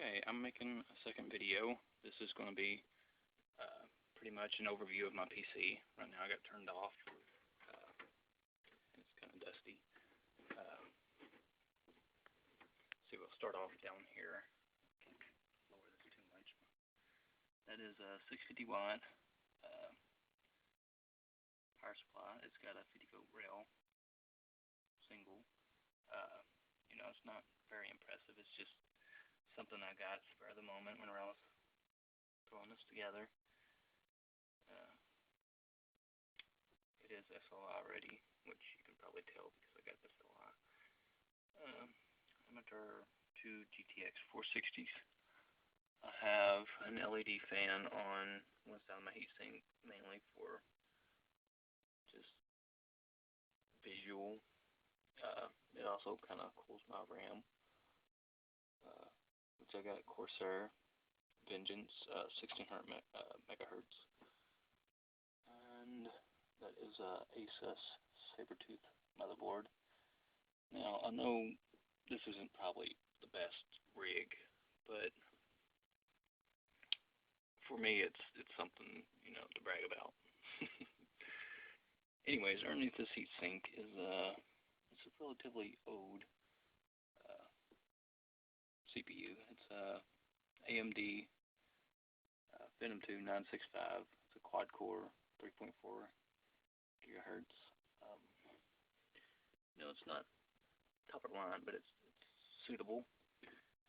Okay, I'm making a second video. This is going to be pretty much an overview of my PC. Right now I got turned off. It's kind of dusty. See, we'll start off down here. Can't lower this too much. That is a 650 watt power supply. It's got a 50-volt rail, single. It's not very impressive. It's just something I got spur of the moment whenever I was throwing this together. It is SLI ready, which you can probably tell because I got the SLI. Emitter 2 GTX 460s. I have an LED fan on one side of my heatsink, mainly for just visual. It also kind of cools my RAM, which I got at Corsair Vengeance, 1600 megahertz, and that is a ASUS Sabertooth motherboard. Now I know this isn't probably the best rig, but for me it's something to brag about. Anyways, underneath this heatsink is it's a relatively old CPU. It's a AMD Phenom 2 965. It's a quad core, 3.4 gigahertz. It's not top of the line, but it's suitable.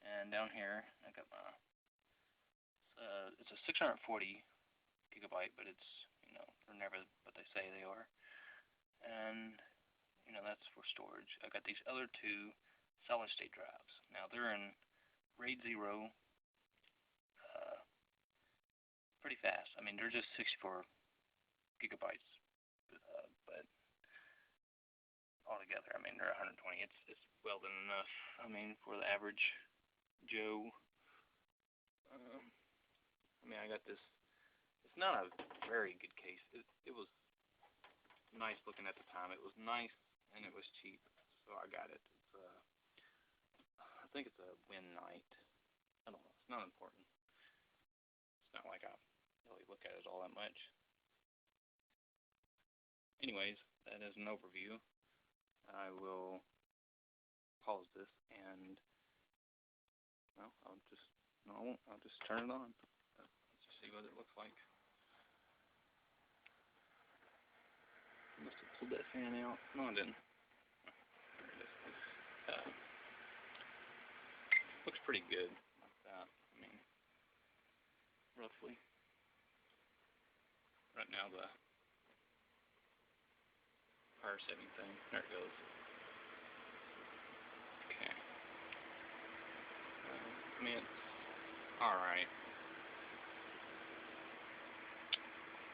And down here, I got my. It's a 640 gigabyte, but it's they're never what they say they are. And that's for storage. I got these other two solid state drives. Now they're in RAID 0, pretty fast. I mean, they're just 64 gigabytes, but altogether, I mean, they're 120. It's well than enough. I mean, for the average Joe. I mean, I got this. It's not a very good case. It was nice looking at the time. It was nice and it was cheap, so I got it. It's I think it's a Win Night. I don't know. It's not important. It's not like I really look at it all that much. Anyways, that is an overview. I will pause this and I'll just turn it on. Let's just see what it looks like. Must have pulled that fan out. No, I didn't. There it is. Looks pretty good like that. I mean, roughly. Right now the power setting thing. There it goes. Okay. I mean, it's alright.